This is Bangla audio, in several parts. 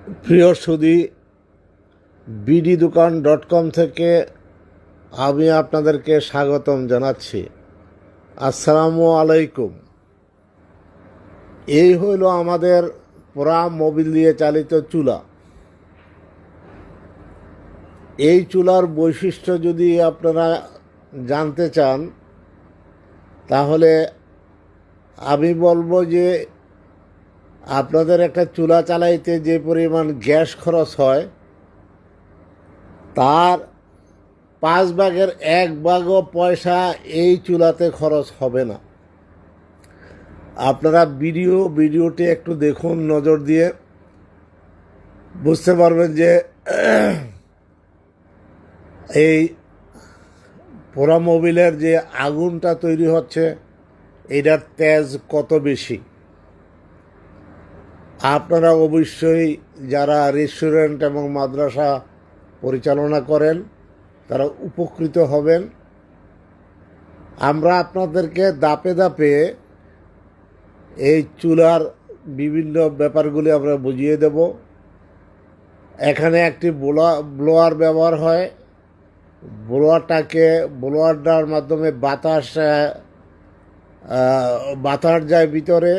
প্রিয় সুধী, bddukan.com থেকে আমি আপনাদেরকে স্বাগতম জানাচ্ছি। আসসালামু আলাইকুম। এই হইল আমাদের পোড়া মোবিল দিয়ে চালিত চুলা। এই চুলার বৈশিষ্ট্য যদি আপনারা জানতে চান, তাহলে আমি বলবো যে আপনাদের একটা চুলা চালাইতে যে পরিমাণ গ্যাস খরচ হয়, তার 1/5 পয়সা এই চুলাতে খরচ হবে না। আপনারা ভিডিওটি একটু দেখুন, নজর দিয়ে বুঝতে পারবেন যে এই পোড়া মোবিলের যে আগুনটা তৈরি হচ্ছে, এটার তেজ কত বেশি। আপনারা অবশ্যই যারা রেস্টুরেন্ট এবং মাদ্রাসা পরিচালনা করেন, তারা উপকৃত হবেন। আমরা আপনাদেরকে ধাপে ধাপে এই চুলার বিভিন্ন ব্যাপারগুলি আমরা বুঝিয়ে দেব। এখানে একটি ব্লোয়ার ব্যবহার হয়। ব্লোয়ারটার মাধ্যমে বাতাস যায় ভিতরে।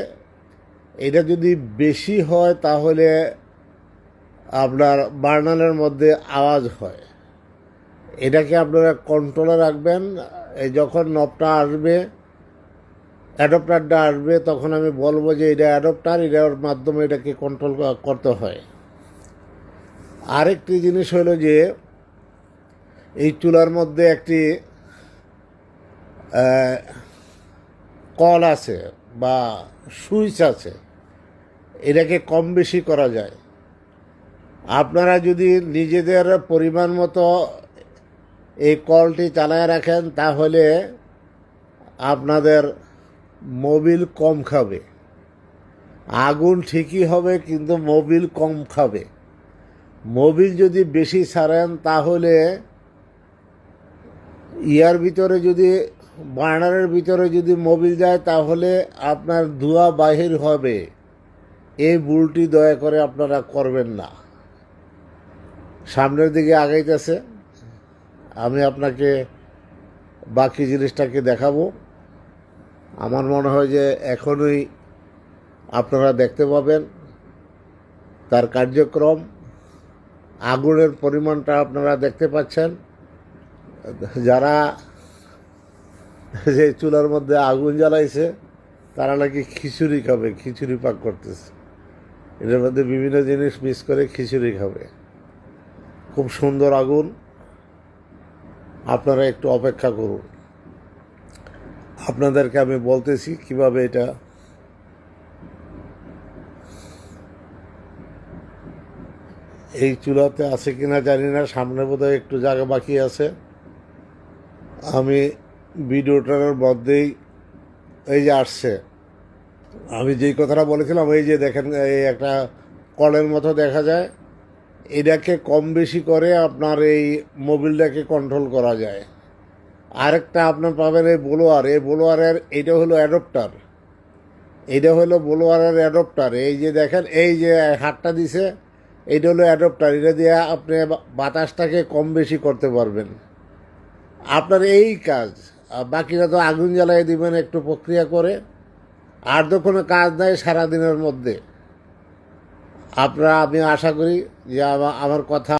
এটা যদি বেশি হয় তাহলে আপনার বার্নারের মধ্যে আওয়াজ হয়। এটাকে আপনারা কন্ট্রোলে রাখবেন। এই যখন নবটা আসবে, অ্যাডপ্টারটা আসবে, তখন আমি বলবো যে এটা অ্যাডপ্টার, এটার মাধ্যমে এটাকে কন্ট্রোল করতে হয়। আরেকটি জিনিস হলো যে এই চুলার মধ্যে একটি কল আছে বা সুইচ আছে, এটাকে কম বেশি করা যায়। আপনারা যদি নিজেদের পরিমাণ মতো এই কলটি চালায় রাখেন, তাহলে আপনাদের মোবিল কম খাবে। আগুন ঠিকই হবে, কিন্তু মোবিল কম খাবে। মোবিল যদি বেশি ছাড়েন, তাহলে বার্নারের ভিতরে যদি মোবিল যায়, তাহলে আপনার ধোঁয়া বাহির হবে। এই ভুলটি দয়া করে আপনারা করবেন না। সামনের দিকে আগাইতেছে, আমি আপনাকে বাকি জিনিসটাকে দেখাবো। আমার মনে হয় যে এখনই আপনারা দেখতে পাবেন তার কার্যক্রম। আগুনের পরিমাণটা আপনারা দেখতে পাচ্ছেন। যারা যে চুলার মধ্যে আগুন জ্বালাইছে, তারা নাকি খিচুড়ি খাবে, খিচুড়ি পাক করতেছে। এটার মধ্যে বিভিন্ন জিনিস মিক্স করে খিচুড়ি খাবে। খুব সুন্দর আগুন। আপনারা একটু অপেক্ষা করুন। আপনাদেরকে আমি বলতেছি কিভাবে এটা এই চুলাতে আছে কিনা জানি না, সামনে বোধহয় একটু জায়গা বাকি আছে। আমি ভিডিওটার মধ্যেই এই যে আসছে, আমি যেই কথাটা বলেছিলাম, এই যে দেখেন, এই একটা কলের মতো দেখা যায়। এটাকে কম বেশি করে আপনার এই মোবিলটাকে কন্ট্রোল করা যায়। আরেকটা আপনার পাবেন এই ব্লোয়ারের এটা হলো অ্যাডপ্টার। এটা হলো ব্লোয়ারের অ্যাডপ্টার। এই যে দেখেন, এই যে হাতটা দিছে, এইটা হলো অ্যাডপ্টার। এটা দিয়ে আপনি বাতাসটাকে কম বেশি করতে পারবেন। আপনার এই কাজ। বাকিরা তো আগুন জ্বালাই দিবেন একটু প্রক্রিয়া করে, আর তো কোনো কাজ নাই সারাদিনের মধ্যে। আমি আশা করি যে আমার কথা